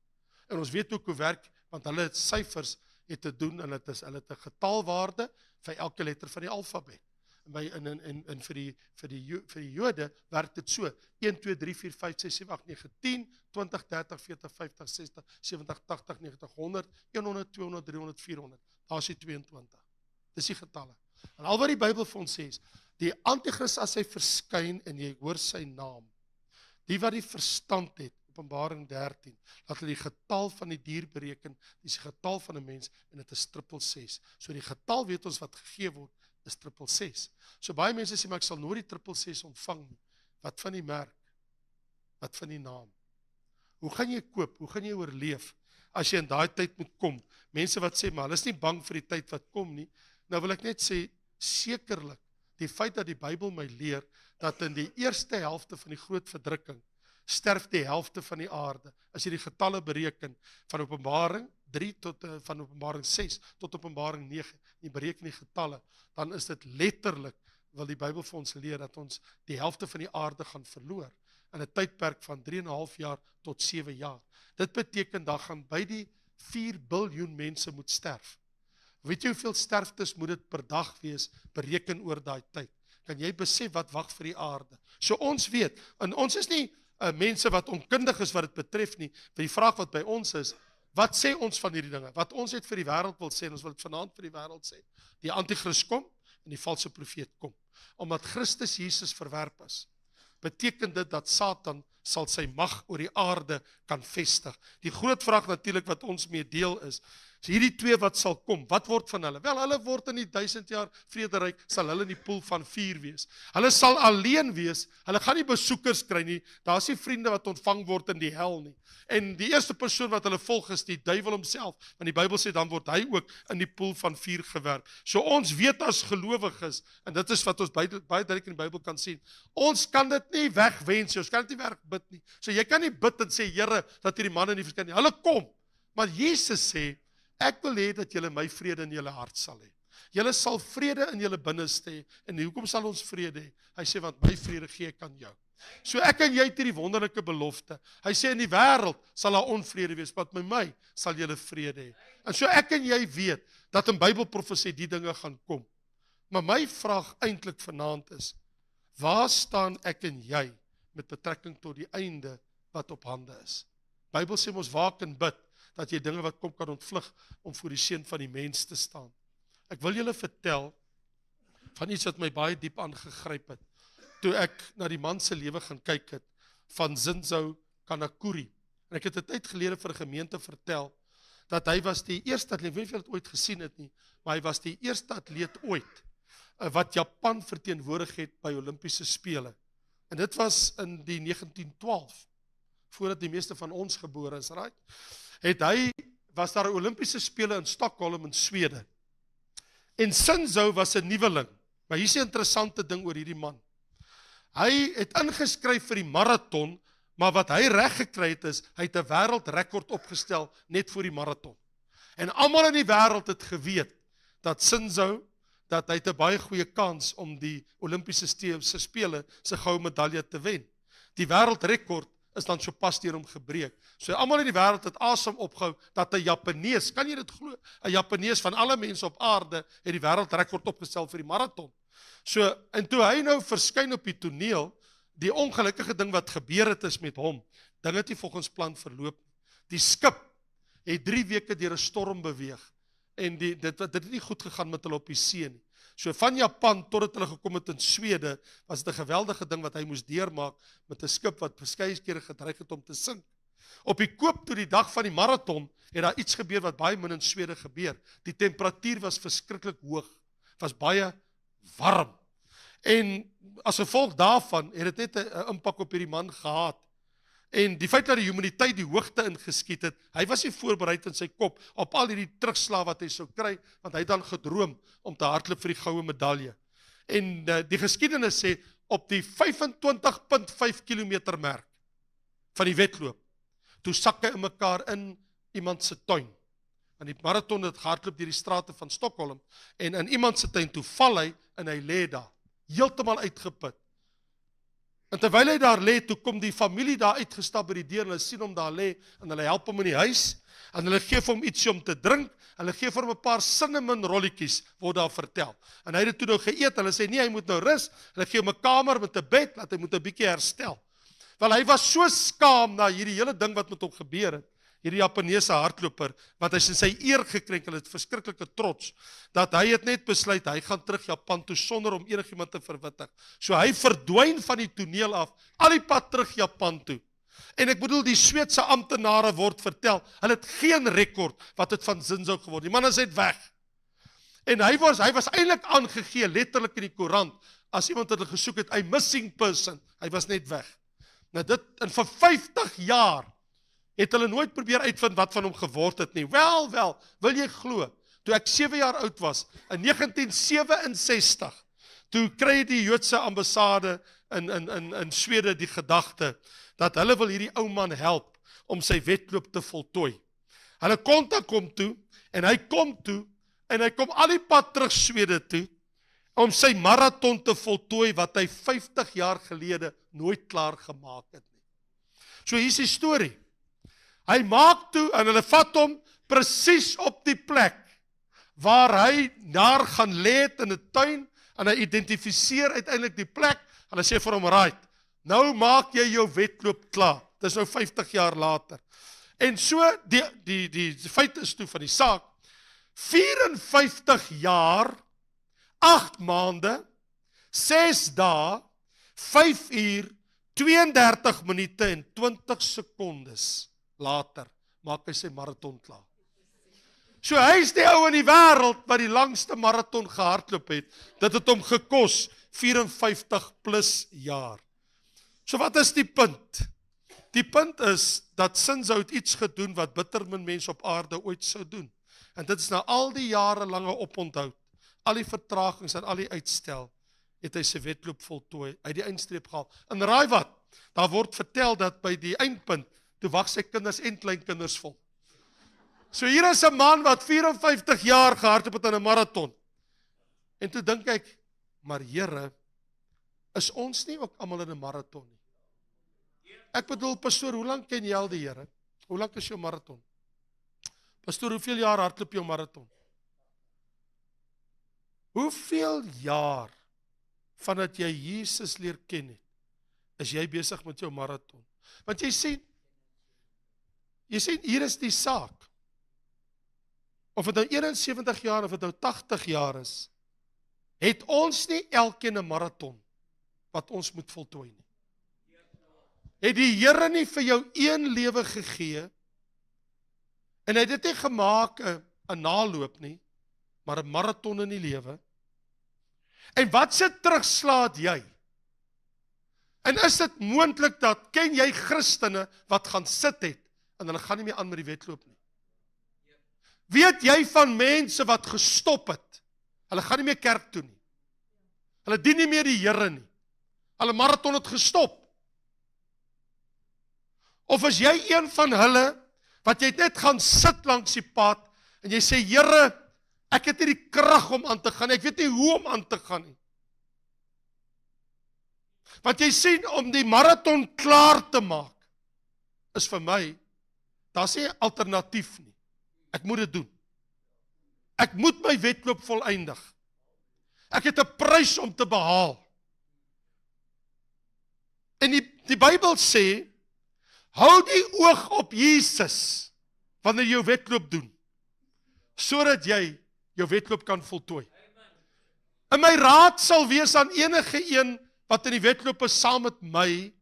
En ons weet ook hoe werk, want hulle het syfers het te doen, en hulle het 'n getalwaarde vir elke letter van die alfabet. En vir die Jode werk dit so, 1, 2, 3, 4, 5, 6, 7, 8, 9, 10, 20, 30, 40, 50, 60, 70, 80, 90, 100, 100, 200, 300, 400. Daar is die 22. Dis die getalle. En al wat die Bybel vir ons sê is, die antichrist as hy verskyn en jy hoor sy naam, die wat die verstand het, Openbaring 13, dat hulle die getal van die dier bereken, dis die getal van 'n mens, en dit is 666. So die getal weet ons wat gegee word, is 666. So baie mense sê, maar ek sal nooit die 666 ontvang nie. Wat van die merk? Wat van die naam? Hoe gaan jy koop? Hoe gaan jy oorleef, as jy in daai tyd moet kom? Mense wat sê, maar hulle is nie bang vir die tyd wat kom nie. Nou wil ek net sê, sekerlik, die feit dat die Bybel my leer, dat in die eerste helfte van die groot verdrukking, sterf die helfte van die aarde. As jy die getalle bereken, van Openbaring 3 tot van Openbaring 6 tot Openbaring 9, jy bereken die getalle, dan is dit letterlik, wil die Bybel vir ons leer, dat ons die helfte van die aarde gaan verloor, in 'n tydperk van 3,5 jaar tot 7 jaar. Dit beteken, dat gaan by die 4 biljoen mense moet sterf. Weet jy hoeveel sterftes moet dit per dag wees, bereken oor daai tyd? Kan jy besef wat wag vir die aarde? So ons weet, en ons is nie mense wat onkundig is wat dit betref nie, vir die vraag wat by ons is, wat sê ons van hierdie dinge? Wat ons het vir die wêreld wil sê, en ons wil dit vanaand vir die wêreld sê, die antichrist kom, en die valse profeet kom. Omdat Christus Jesus verwerp is, beteken dit dat Satan sal sy mag oor die aarde kan vestig. Die groot vraag natuurlik wat ons mee deel is hierdie twee wat sal kom, wat word van hulle? Wel, hulle word in die 1000 jaar vrederyk, sal hulle in die poel van vuur wees. Hulle sal alleen wees, hulle gaan nie besoekers kry nie, daar is nie vriende wat ontvang word in die hel nie. En die eerste persoon wat hulle volg is die duiwel homself, want die Bybel sê dan word hy ook in die poel van vuur gewerp. So ons weet as gelowiges, en dit is wat ons baie duidelik in die Bybel kan sien, ons kan dit nie wegwens, ons kan dit nie wegbid nie. So jy kan nie bid en sê, Here, dat hierdie manne nie verskyn nie. Hulle kom, maar Jesus sê, ek wil hê dat julle my vrede in julle hart sal hê. Julle sal vrede in julle binneste hê. En hoekom sal ons vrede hê? Hy sê, want my vrede gee ek aan jou. So ek en jy het hierdie wonderlike belofte. Hy sê, in die wêreld sal daar onvrede wees, maar met my sal julle vrede hê. En so ek en jy weet, dat in Bybelprofesie die dinge gaan kom. Maar my vraag eintlik vanaand is, waar staan ek en jy met betrekking tot die einde wat op hande is? Bybel sê ons waak en bid, dat jy dinge wat kom kan ontvlug, om voor die seun van die mens te staan. Ek wil julle vertel, van iets wat my baie diep aangegryp het, toe ek na die man se lewe gaan kyk het, van Zinzou Kanakuri. En ek het 'n tyd gelede vir 'n gemeente vertel, dat hy was die eerste atleet, ek weet nie of jy dit ooit gesien het nie, maar hy was die eerste atleet ooit, wat Japan verteenwoordig het by Olimpiese spele. En dit was in die 1912, voordat die meeste van ons gebore is, right? Was daar 'n Olimpiese spele in Stockholm in Swede. En Sinzo was 'n nuweling, maar hier is 'n interessante ding oor hierdie man. Hy het ingeskryf vir die marathon, maar wat hy reg gekry het is, hy het 'n wêreldrekord opgestel net vir die marathon. En almal in die wêreld het geweet dat Sinzo, dat hy 'n baie goeie kans om die Olimpiese spele se goue medalje te wen. Die wêreldrekord is dan sopas deur hom gebreek. So almal in die wêreld het asem opgehou dat 'n Japanees, kan jy dit glo? 'n Japanees van alle mense op aarde het die wêreldrekord opgestel vir die marathon. So, en toe hy nou verskyn op die toneel, die ongelukkige ding wat gebeur het is met hom, dinge het nie volgens plan verloop. Die skip het 3 weke deur 'n storm beweeg, en dit het nie goed gegaan met hulle op die see nie. So van Japan totdat hulle gekom het in Swede, was dit 'n geweldige ding wat hy moes deurmaak met 'n skip wat verskeie kere gedreig het om te sink. Op die koop toe die dag van die marathon, het daar iets gebeur wat baie min in Swede gebeur. Die temperatuur was verskriklik hoog, was baie warm. En as gevolg daarvan het dit net 'n impak op hierdie man gehad. En die feit dat die humaniteit die hoogte ingeskiet het, hy was nie voorbereid in sy kop op al hierdie terugslag wat hy sou kry, want hy het dan gedroom om te hardloop vir die goue medalje. En die geskiedenis sê, op die 25.5 kilometer merk van die wedloop, toe sak hy in mekaar in iemand se tuin. En die marathon het gehardloop deur die strate van Stockholm, en in iemand se tuin toe val hy, en hy lê daar, heeltemal uitgeput. En terwyl hy daar lê, toe kom die familie daar uitgestap by die deur, en hulle sien hom daar lê, en hulle help hom in die huis, en hulle gee vir hom ietsie om te drink, hulle gee vir hom 'n paar cinnamon rolletjies, word daar vertel. En hy het dit toe nou geëet, hulle sê nee, hy moet nou rus, hulle gee hom 'n kamer met 'n bed, dat hy moet 'n bietjie herstel. Wel, hy was so skaam na hierdie hele ding wat met hom gebeur het, hierdie Japaneese hardloper, wat hy sy eer gekrenk, hulle het verskriklike trots, dat hy het net besluit, hy gaan terug Japan toe, sonder om enigiemand te verwittig. So hy verdwyn van die toneel af, al die pad terug Japan toe. En ek bedoel, die Sweedse amptenare word vertel, hulle het geen rekord wat het van Sinzo geword. Die man is net weg. En hy was eintlik aangegee, letterlik in die koerant, as iemand het gesoek het, 'n missing person, hy was net weg. Nou dit, en vir 50 jaar, het hulle nooit probeer uitvind wat van hom geword het nie. Wel, wil jy glo, toe ek 7 jaar oud was, in 1967, toe kry die Joodse ambassade in Swede die gedagte, dat hulle wil hierdie ou man help, om sy wedloop te voltooi. Hulle kontak hom toe, en hy kom al die pad terug Swede toe, om sy marathon te voltooi, wat hy 50 jaar gelede nooit klaar gemaak het nie. So hier is die storie. Hy maak toe, en hulle vat hom presies op die plek, waar hy daar gaan lê in 'n tuin, en hy identifiseer uiteindelik die plek, en hulle sê vir hom, right, nou maak jy jou wedloop klaar. Dit is nou 50 jaar later. En so, die feit is toe van die saak, 54 jaar, 8 maande, 6 dae, 5 uur, 32 minute en 20 sekondes later, maak hy sy marathon klaar. So hy is die ou in die wêreld wat die langste marathon gehardloop het. Dit het hom gekos 54 plus jaar. So wat is die punt? Die punt is dat Sinzo het iets gedoen wat bitter min mense op aarde ooit sou doen. En dit is na al die jarelange oponthoud, al die vertragings en al die uitstel, het hy sy wedloop voltooi, uit die eindstreep gehaal. En raai wat? Daar word vertel dat by die eindpunt, toe wag sy kinders en kleinkinders vol. So hier is 'n man wat 54 jaar gehardloop het in 'n marathon. En toe dink ek, maar Here, is ons nie ook almal in 'n marathon nie? Ek bedoel, pastoor, hoe lank ken jy al die Here? Hoe lank is jou marathon? Pastoor, hoeveel jaar hardloop jou marathon? Hoeveel jaar vandat jy Jesus leer ken het, is jy besig met jou marathon? Want jy sien, hier is die saak. Of het nou 71 jaar, of het nou 80 jaar is, het ons nie elkeen 'n marathon wat ons moet voltooi nie. Het die Here nie vir jou een lewe gegee, en hy het dit nie gemaak 'n naloop nie, maar 'n marathon in die lewe. En wat se terugslaat jy? En is dit moontlik dat, ken jy Christene wat gaan sit het, en hulle gaan nie meer aan met die wedloop nie? Weet jy van mense wat gestop het? Hulle gaan nie meer kerk toe nie. Hulle dien nie meer die Here nie. Hulle marathon het gestop. Of is jy een van hulle, wat jy net gaan sit langs die pad, en jy sê, Here, ek het nie die krag om aan te gaan, ek weet nie hoe om aan te gaan nie. Wat jy sien, om die marathon klaar te maak, is vir my, daar is nie alternatief nie. Ek moet dit doen. Ek moet my wedloop voleindig. Ek het 'n prys om te behaal. En die Bybel sê, hou die oog op Jesus, wanneer jy jou wedloop doen, sodat jy jou wedloop kan voltooi. En my raad sal wees aan enige een, wat in die wedloop is saam met my,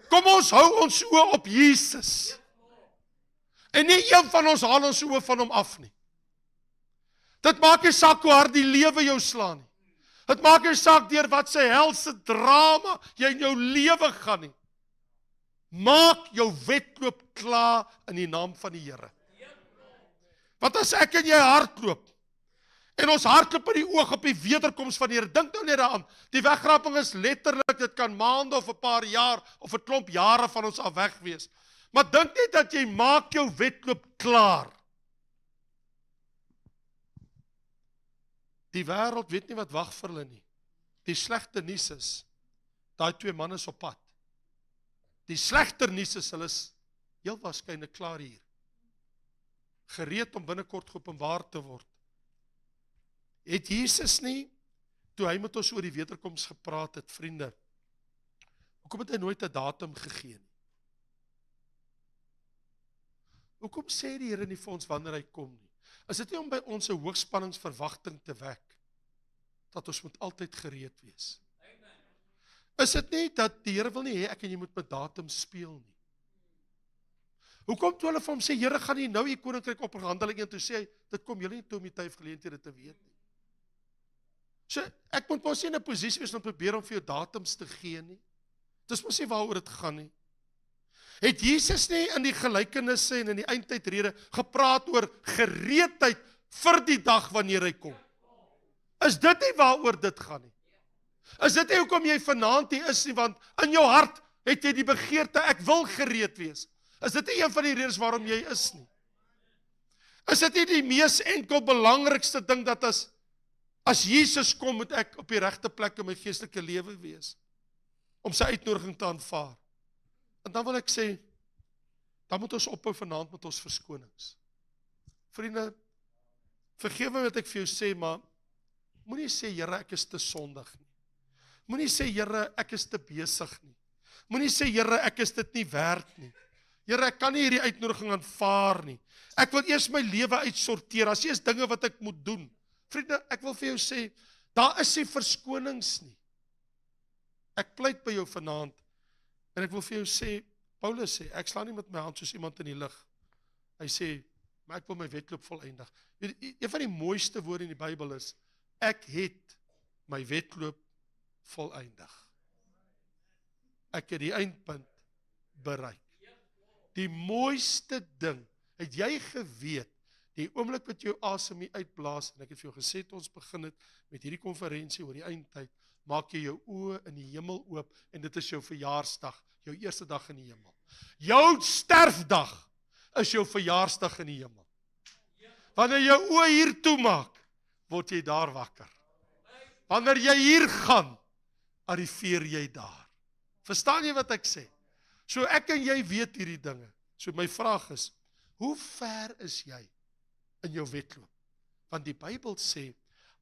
kom ons hou ons oë op Jesus. En nie een van ons haal ons oë van hom af nie. Dit maak nie saak hoe hard die lewe jou slaan nie. Dit maak nie saak deur wat sy helse drama jy in jou lewe gaan nie. Maak jou wedloop klaar in die naam van die Here. Want as ek en jy hardloop, en ons hardloop in die oog op die wederkoms van die Here, dink nou net daaraan, die wegraping is letterlik, dit kan maande of 'n paar jaar, of 'n klomp jare van ons af weg wees. Maar dink net dat jy maak jou wedloop klaar. Die wêreld weet nie wat wag vir hulle nie. Die slegte nuus is, daai 2 manne is op pad. Die slegter nuus is, hulle is heel waarskynlik klaar hier. Gereed om binnekort geopenbaar te word. Het Jesus nie, toe hy met ons oor die wederkoms gepraat het, vriende, hoekom het hy nooit 'n datum gegee nie? Hoekom sê die Here nie vir ons wanneer hy kom nie? Is dit nie om by ons 'n hoogspanningsverwagting te wek, dat ons moet altyd gereed wees? Is dit nie dat die Here wil nie hê ek en jy moet met datum speel nie? Hoekom toe hulle vir hom sê, Here, gaan nie nou die koninkryk op Handelinge 1 toe sê hy, dit kom julle nie toe om die tyd geleenthede te weet nie. So, ek moet mos nie in 'n posisie wees om probeer om vir jou datums te gee nie. Dis mos nie waaroor dit gaan nie. Het Jesus nie in die gelykenisse en in die eindtydrede gepraat oor gereedheid vir die dag wanneer hy kom? Is dit nie waaroor dit gaan nie? Is dit nie hoekom jy vanaand hier is nie, want in jou hart het jy die begeerte, ek wil gereed wees. Is dit nie een van die redes waarom jy is nie? Is dit nie die mees enkel belangrikste ding dat as Jesus kom, moet ek op die regte plek in my geestelike lewe wees, om sy uitnodiging te aanvaar? En dan wil ek sê, dan moet ons ophou vanaand met ons verskonings. Vriende, vergewe my wat ek vir jou sê, maar moenie sê, Here, ek is te sondig nie. Moenie sê, Here, ek is te besig nie. Moenie sê, Here, ek is dit nie werd nie. Here, ek kan nie hierdie uitnodiging aanvaar nie. Ek wil eers my lewe uitsorteer. As eers dinge wat ek moet doen. Vriende, ek wil vir jou sê, daar is nie verskonings nie. Ek pleit by jou vanaand, en ek wil vir jou sê, Paulus sê, ek slaan nie met my hand soos iemand in die lug. Hy sê, maar ek wil my wedloop voleindig. Een van die mooiste woorde in die Bybel is, ek het my wedloop voleindig. Ek het die eindpunt bereik. Die mooiste ding, het jy geweet, die oomblik wat jou asem hier uitblaas, en ek het vir jou gesê, ons begin het met hierdie konferensie oor die eindtyd, maak jy jou oë in die hemel oop, en dit is jou verjaarsdag, jou eerste dag in die hemel. Jou sterfdag is jou verjaarsdag in die hemel. Wanneer jou oë hier toemaak, word jy daar wakker. Wanneer jy hier gaan, arriveer jy daar. Verstaan jy wat ek sê? So ek en jy weet hierdie dinge. So my vraag is, hoe ver is jy in jou wedloop? Want die Bybel sê,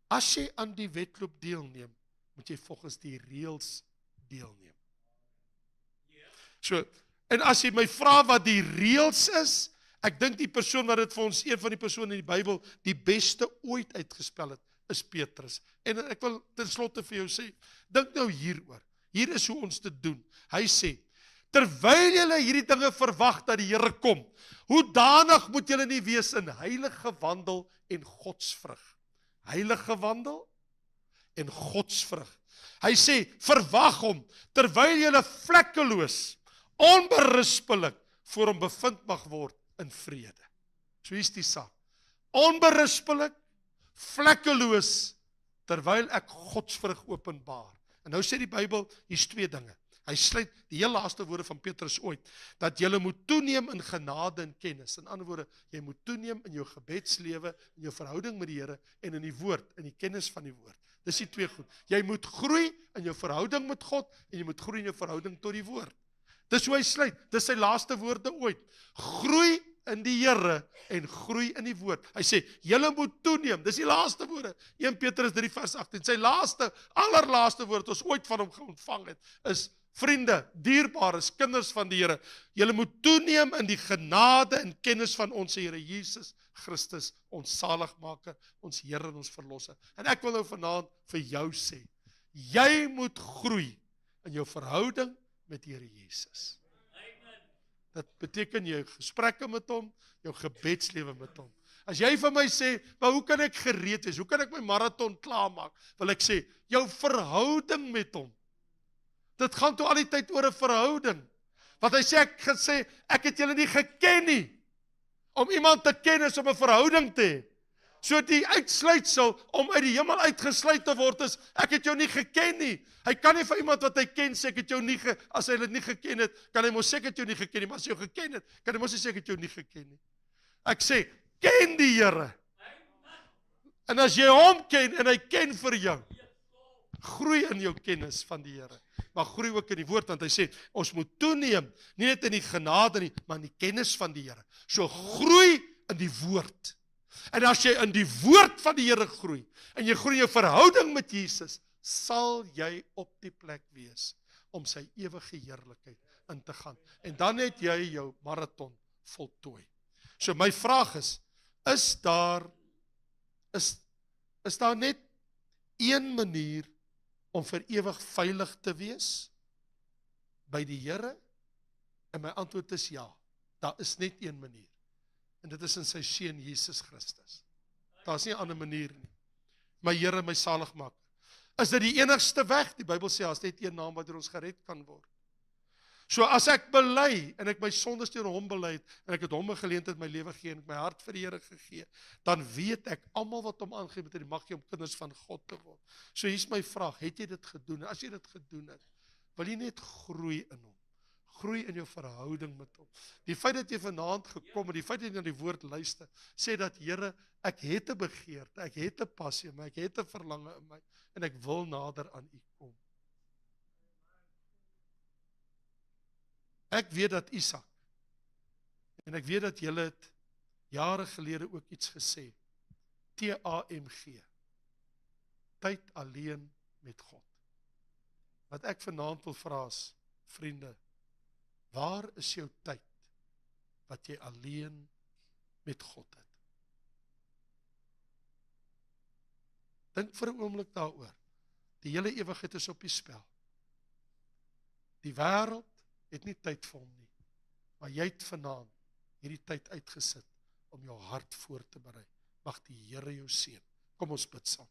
as jy aan die wedloop deelneem, moet jy volgens die reëls deelneem. So, en as jy my vra wat die reëls is, ek dink die persoon wat dit vir ons, een van die persone in die Bybel, die beste ooit uitgespel het, is Petrus. En ek wil ten slotte vir jou sê, dink nou hieroor. Hier is hoe ons dit doen. Hy sê, terwyl julle hierdie dinge verwag dat die Here kom, hoedanig moet julle nie wees in heilige wandel en godsvrug. Heilige wandel en godsvrug. Hy sê, verwag hom, terwyl julle vlekkeloos, onberispelik voor hom bevind mag word in vrede. So is die saak. Onberispelik, vlekkeloos, terwyl ek godsvrug openbaar. En nou sê die Bybel, hier's twee dinge. Hy sluit die heel laaste woorde van Petrus ooit, dat julle moet toeneem in genade en kennis. In ander woorde, jy moet toeneem in jou gebedslewe, in jou verhouding met die Here en in die woord, in die kennis van die woord. Dis die twee goed. Jy moet groei in jou verhouding met God en jy moet groei in jou verhouding tot die woord. Dis hoe hy sluit. Dis sy laaste woorde ooit. Groei in die Here en groei in die woord. Hy sê, julle moet toeneem. Dis die laaste woorde. 1 Petrus 3 vers 18. Sy laaste, allerlaaste woord ons ooit van hom ontvang het, is vriende, dierbares, kinders van die Here. Julle moet toeneem in die genade en kennis van ons Here Jesus Christus, ons saligmaker, ons Here en ons verlosser. En ek wil nou vanaand vir jou sê, jy moet groei in jou verhouding met die Here Jesus. Dit beteken jou gesprekke met hom, jou gebedslewe met hom. As jy vir my sê, maar hoe kan ek gereed wees? Hoe kan ek my marathon klaarmaak? Wil ek sê, jou verhouding met hom. Dit gaan toe al die tyd oor 'n verhouding. Want hy sê, ek het julle nie geken nie. Om iemand te ken is om 'n verhouding te hê. So die uitsluitsel om uit die hemel uitgesluit te word is, ek het jou nie geken nie. Hy kan nie vir iemand wat hy ken sê, ek het jou nie as hy dit nie geken het, kan hy mos sê ek het jou nie geken nie, maar as jy jou geken het, kan hy mos sê ek het jou nie geken nie. Ek sê, ken die Here. En as jy hom ken en hy ken vir jou, groei in jou kennis van die Here. Maar groei ook in die woord, want hy sê, ons moet toeneem, nie net in die genade nie, maar in die kennis van die Here. So groei in die woord. En as jy in die woord van die Here groei, en jy groei in jou verhouding met Jesus, sal jy op die plek wees, om sy ewige heerlikheid in te gaan. En dan het jy jou marathon voltooi. So my vraag is daar net een manier om vir ewig veilig te wees by die Here? En my antwoord is ja. Daar is net een manier. En dit is in sy seun Jesus Christus. Daar is nie 'n ander manier nie. My Here, my saligmaker. Is dit die enigste weg? Die Bybel sê, as net een naam waardeur ons gered kan word. So as ek bely, en ek my sondes teenoor hom bely, en ek het hom 'n geleentheid my lewe gee, en ek my hart vir die Here gegee, dan weet ek, almal wat hom aangegee het, die mag gee om kinders van God te word. So hier's my vraag, het jy dit gedoen? As jy dit gedoen het, wil jy net groei in hom. Groei in jou verhouding met hom. Die feit dat jy vanaand gekom het, die feit dat jy na die woord luister, sê dat, Here, ek het 'n begeerte, ek het 'n passie in my, ek het 'n verlange in my, en ek wil nader aan U kom. Ek weet dat Isak, en ek weet dat julle het jare gelede ook iets gesê, TAMG, tyd alleen met God. Wat ek vanaand wil vra is, vriende, waar is jou tyd wat jy alleen met God het? Dink vir 'n oomblik daaroor. Die hele ewigheid is op die spel. Die wêreld het nie tyd vir hom nie, maar jy het vanaand hierdie tyd uitgesit om jou hart voor te berei. Mag die Here jou seën. Kom ons bid saam.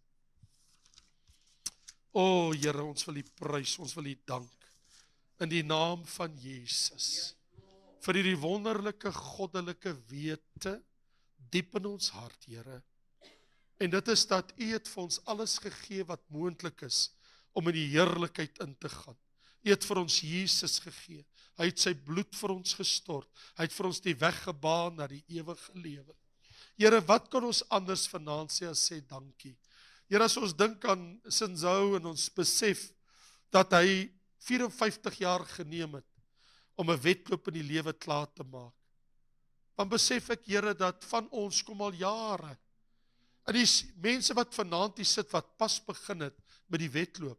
O Here, ons wil U prys, ons wil U dank, in die naam van Jesus, vir hierdie wonderlike goddelike wete, diep in ons hart, Here. En dit is dat U het vir ons alles gegee wat moontlik is, om in die heerlikheid in te gaan. U het vir ons Jesus gegee. Hy het sy bloed vir ons gestort. Hy het vir ons die weg gebaan na die ewige lewe. Here, wat kan ons anders vanaand sê as sê dankie? Here, as ons dink aan Sinzou en ons besef dat hy 54 jaar geneem het om 'n wedloop in die lewe klaar te maak, dan besef ek, Here, dat van ons kom al jare, en die mense wat vanaand hier sit, wat pas begin het met die wedloop,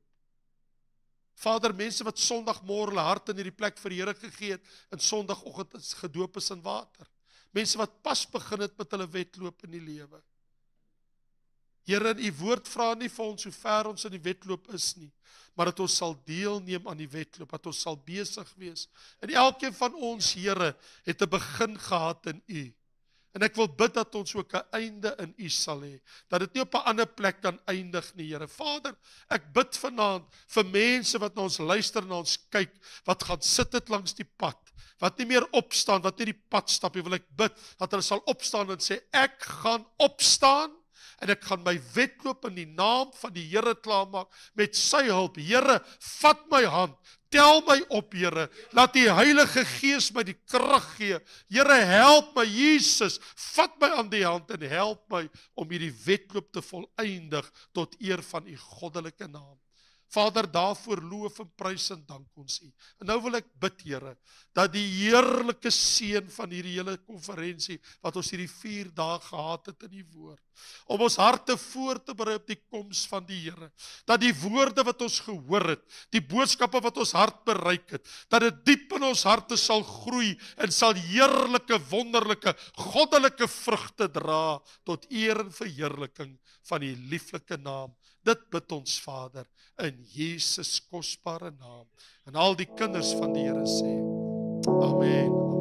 Vader, mense wat Sondagmôre hulle hart in hierdie plek vir die Here gegee het, en Sondagoggend is gedoop is in water, mense wat pas begin het met hulle wedloop in die lewe. Here, in U woord vra nie vir ons hoe ver ons in die wedloop is nie, maar dat ons sal deelneem aan die wedloop, dat ons sal besig wees. En elkeen van ons, Here, het 'n begin gehad in U. En ek wil bid dat ons ook 'n einde in U sal hê, dat dit nie op 'n ander plek kan eindig nie, Here. Vader, ek bid vanaand vir mense wat na ons luister en na ons kyk, wat gaan sit dit langs die pad, wat nie meer opstaan, wat nie die pad stap nie, wil ek bid dat hulle sal opstaan en sê, ek gaan opstaan en ek gaan my wedloop in die naam van die Here klaarmaak met sy hulp. Here, vat my hand, tel my op, Here, laat die Heilige Gees my die krag gee. Here, help my, Jesus, vat my aan die hand en help my om hierdie wedloop te volëindig tot eer van U goddelike naam. Vader, daarvoor loof en prys en dank ons U. En nou wil ek bid, Here, dat die heerlike seën van hierdie hele konferensie, wat ons hierdie 4 dae gehad het in die woord, om ons harte voor te berei op die koms van die Here, dat die woorde wat ons gehoor het, die boodskappe wat ons hart bereik het, dat dit diep in ons harte sal groei en sal heerlike, wonderlike, goddelike vrugte dra tot eer en verheerliking van die lieflike naam. Dit bid ons, Vader, in Jesus kosbare naam. En al die kinders van die Here sê, Amen.